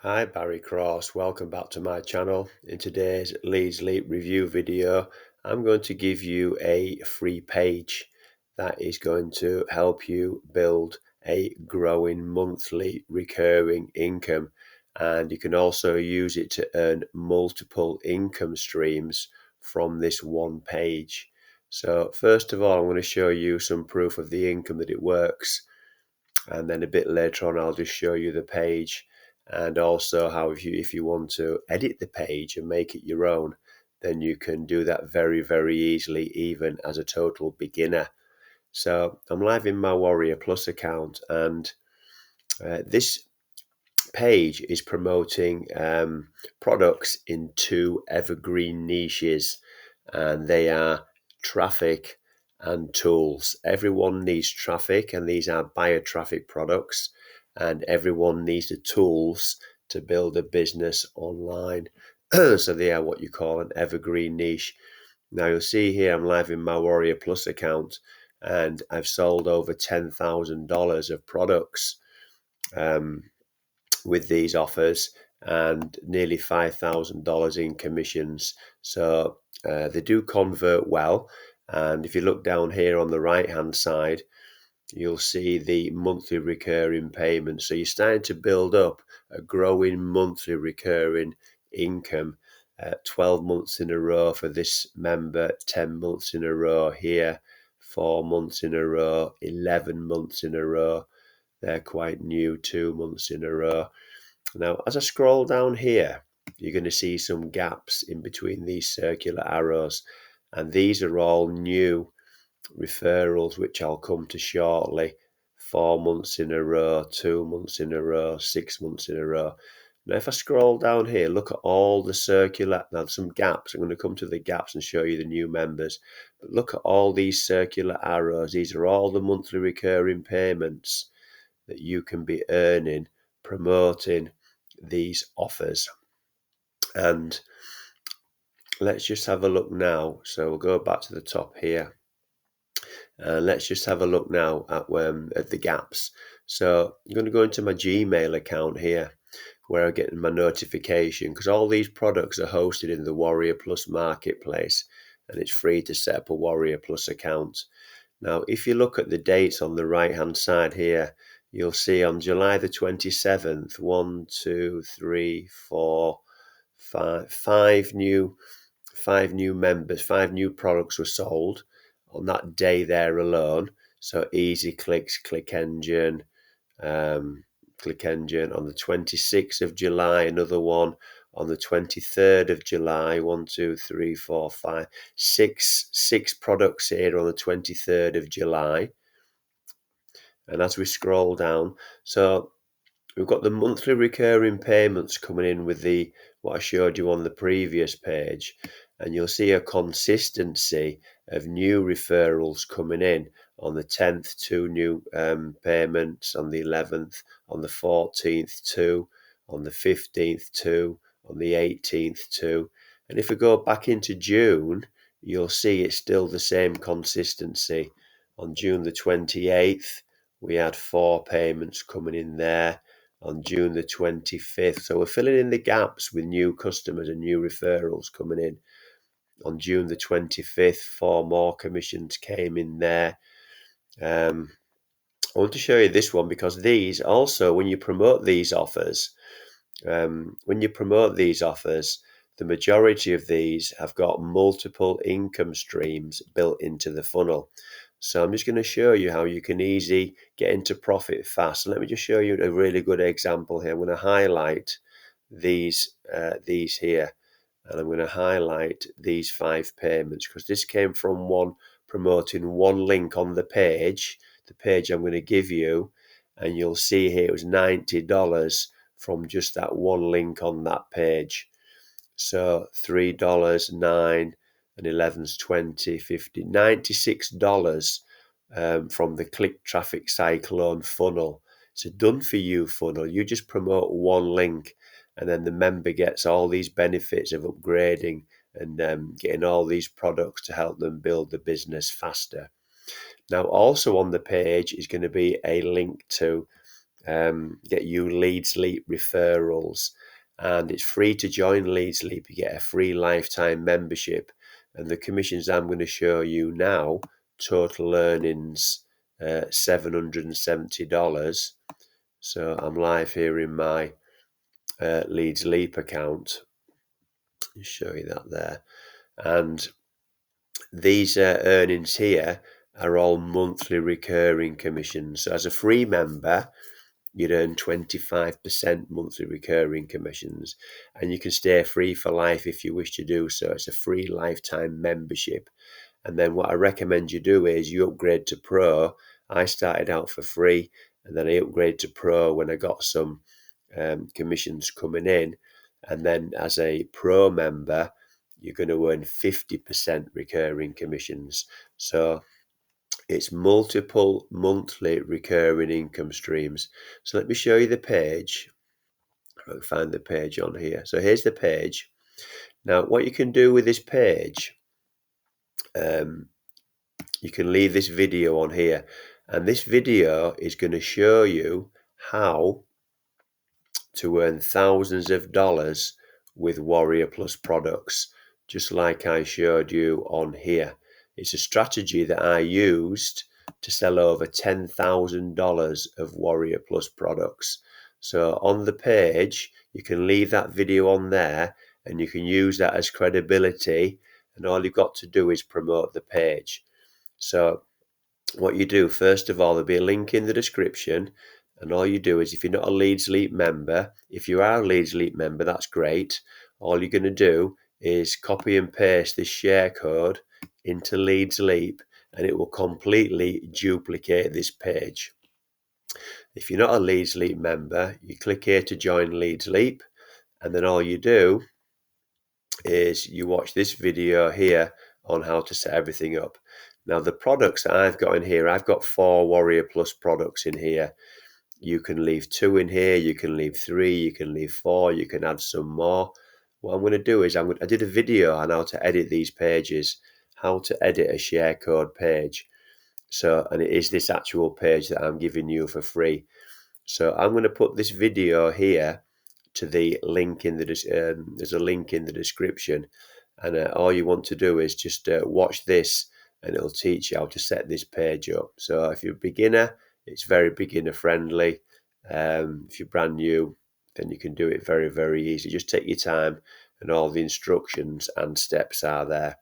Hi, Barry Cross. Welcome back to my channel. In today's Leads Leap review video, I'm going to give you a free page that is going to help you build a growing monthly recurring income. And you can also use it to earn multiple income streams from this one page. So first of all, I'm going to show you some proof of the income that it works. And then a bit later on I'll just show you the page, and also how if you want to edit the page and make it your own, then you can do that very easily, even as a total beginner. So I'm live in my Warrior Plus account, and this page is promoting products in two evergreen niches, and they are traffic and tools. Everyone needs traffic, and these are buyer traffic products, and everyone needs the tools to build a business online. So they are what you call an evergreen niche. Now you'll see here I'm live in my Warrior Plus account, and I've sold over $10,000 of products with these offers, and nearly $5,000 in commissions. So they do convert well. And if you look down here on the right hand side, you'll see the monthly recurring payments. So you're starting to build up a growing monthly recurring income. 12 months in a row for this member, 10 months in a row here, 4 months in a row, 11 months in a row. They're quite new, 2 months in a row. Now, as I scroll down here, you're going to see some gaps in between these circular arrows, and these are all new referrals, which I'll come to shortly. 4 months in a row, 2 months in a row, 6 months in a row. Now, if I scroll down here, look at all the circular, now some gaps. I'm going to come to the gaps and show you the new members. But look at all these circular arrows. These are all the monthly recurring payments that you can be earning promoting these offers. And let's just have a look now. So we'll go back to the top here. Let's just have a look now at the gaps. So I'm going to go into my Gmail account here, where I get my notification, because all these products are hosted in the Warrior Plus marketplace, and it's free to set up a Warrior Plus account. Now, if you look at the dates on the right hand side here, you'll see on July the 27th, 1, 2, 3, 4, 5 new members, 5 new products were sold on that day there alone. So Easy Clicks, Click Engine on the 26th of July, another one on the 23rd of July. 1, 2, 3, 4, 5, 6 products here on the 23rd of July. And as we scroll down, so we've got the monthly recurring payments coming in with the what I showed you on the previous page, and you'll see a consistency of new referrals coming in. On the 10th, 2 new payments, on the 11th, on the 14th, 2, on the 15th, 2, on the 18th, 2. And if we go back into June, you'll see it's still the same consistency. On June the 28th, we had 4 payments coming in there. On June the 25th. So we're filling in the gaps with new customers and new referrals coming in. On June the 25th, 4 more commissions came in there. I want to show you this one, because these also, when you promote these offers, the majority of these have got multiple income streams built into the funnel. So I'm just going to show you how you can easily get into profit fast. So let me just show you a really good example here. I'm going to highlight these here, and I'm going to highlight these 5 payments, because this came from one promoting one link on the page I'm going to give you, and you'll see here it was $90 from just that one link on that page. So $3, 9, and 11's 20, 50, $96 from the click traffic cyclone funnel. It's a done for you funnel. You just promote one link, and then the member gets all these benefits of upgrading and getting all these products to help them build the business faster. Now, also on the page is going to be a link to get you Leads Leap referrals, and it's free to join Leads Leap. You get a free lifetime membership, and the commissions I'm going to show you now, total earnings $770. So I'm live here in my Leads Leap account. I'll show you that there, and these earnings here are all monthly recurring commissions. So as a free member, you'd earn 25% monthly recurring commissions, and you can stay free for life if you wish to do so. It's a free lifetime membership. And then what I recommend you do is you upgrade to Pro. I started out for free, and then I upgraded to Pro when I got some commissions coming in. And then as a Pro member, you're going to earn 50% recurring commissions. So it's multiple monthly recurring income streams. So let me show you the page. I'll find the page on here. So here's the page. Now, what you can do with this page, you can leave this video on here. And this video is going to show you how to earn thousands of dollars with Warrior Plus products, just like I showed you on here. It's a strategy that I used to sell over $10,000 of Warrior Plus products. So on the page, you can leave that video on there and you can use that as credibility, and all you've got to do is promote the page. So what you do, first of all, there'll be a link in the description, and all you do is, if you're not a Leads Leap member, if you are a Leads Leap member, that's great. All you're going to do is copy and paste this share code into Leads Leap, and it will completely duplicate this page. If you're not a Leads Leap member, you click here to join Leads Leap, and then all you do is you watch this video here on how to set everything up. Now, the products that I've got in here, I've got 4 Warrior Plus products in here. You can leave 2 in here, you can leave 3, you can leave 4, you can add some more. What I'm going to do is I did a video on how to edit these pages, how to edit a share code page. So, and it is this actual page that I'm giving you for free. So I'm going to put this video here to the link in the there's a link in the description, and all you want to do is just watch this, and it'll teach you how to set this page up. So if you're a beginner, it's very beginner friendly. If you're brand new, then you can do it very, very easy. Just take your time, and all the instructions and steps are there.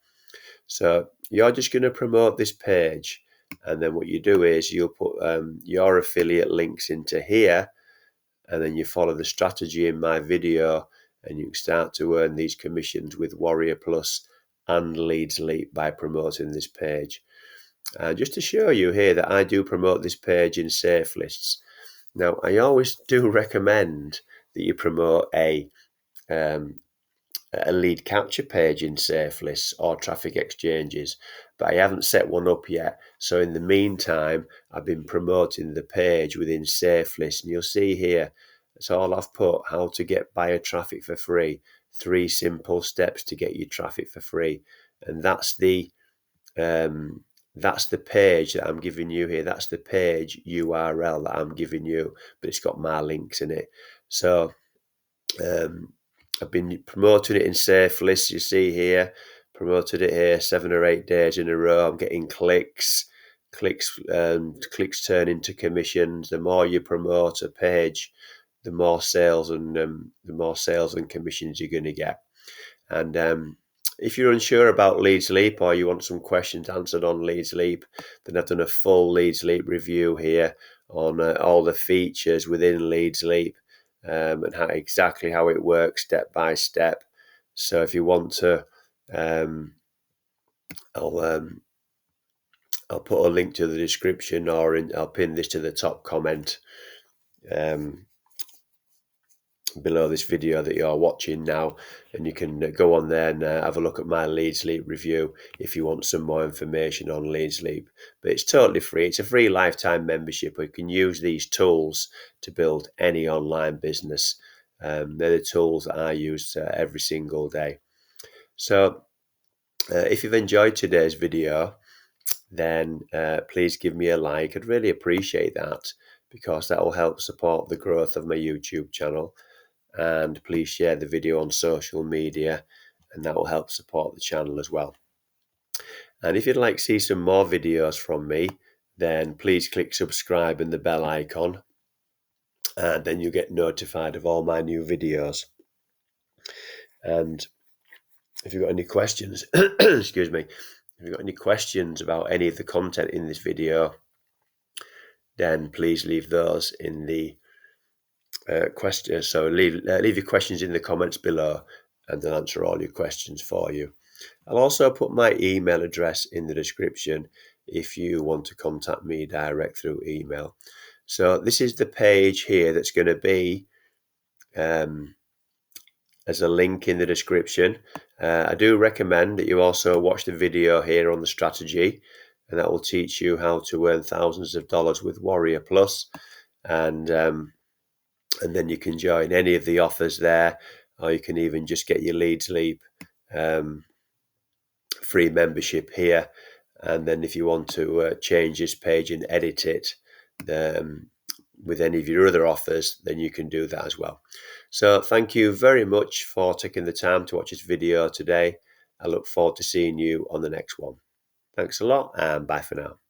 So you're just going to promote this page, and then what you do is you'll put your affiliate links into here, and then you follow the strategy in my video, and you can start to earn these commissions with Warrior Plus and Leads Leap by promoting this page. Just to show you here that I do promote this page in safe lists. Now, I always do recommend that you promote a lead capture page in safe lists or traffic exchanges, but I haven't set one up yet. So in the meantime, I've been promoting the page within safe lists, and you'll see here, that's all I've put: how to get buyer traffic for free, 3 simple steps to get your traffic for free. And that's the page that I'm giving you here. That's the page URL that I'm giving you, but it's got my links in it. So I've been promoting it in safe lists. You see here, promoted it here 7 or 8 days in a row. I'm getting clicks. Clicks turn into commissions. The more you promote a page, the more sales and commissions you're going to get. And if you're unsure about Leads Leap, or you want some questions answered on Leads Leap, then I've done a full Leads Leap review here on all the features within Leads Leap, and exactly how it works step by step. So if you want to, I'll put a link to the description, or I'll pin this to the top comment below this video that you're watching now, and you can go on there and have a look at my Leads Leap review if you want some more information on Leads Leap. But it's totally free. It's a free lifetime membership where you can use these tools to build any online business. They're the tools that I use every single day. So if you've enjoyed today's video, then please give me a like. I'd really appreciate that. because that will help support the growth of my YouTube channel. And please share the video on social media, and that will help support the channel as well. And if you'd like to see some more videos from me, then please click subscribe and the bell icon, and then you get notified of all my new videos. And if you've got any questions, excuse me, if you've got any questions about any of the content in this video, then please leave those in the questions. So leave your questions in the comments below, and they'll answer all your questions for you. I'll also put my email address in the description if you want to contact me direct through email. So this is the page here that's going to be as a link in the description. I do recommend that you also watch the video here on the strategy, and that will teach you how to earn thousands of dollars with Warrior Plus. And then you can join any of the offers there, or you can even just get your Leads Leap free membership here. And then if you want to change this page and edit it with any of your other offers, then you can do that as well. So thank you very much for taking the time to watch this video today. I look forward to seeing you on the next one. Thanks a lot, and bye for now.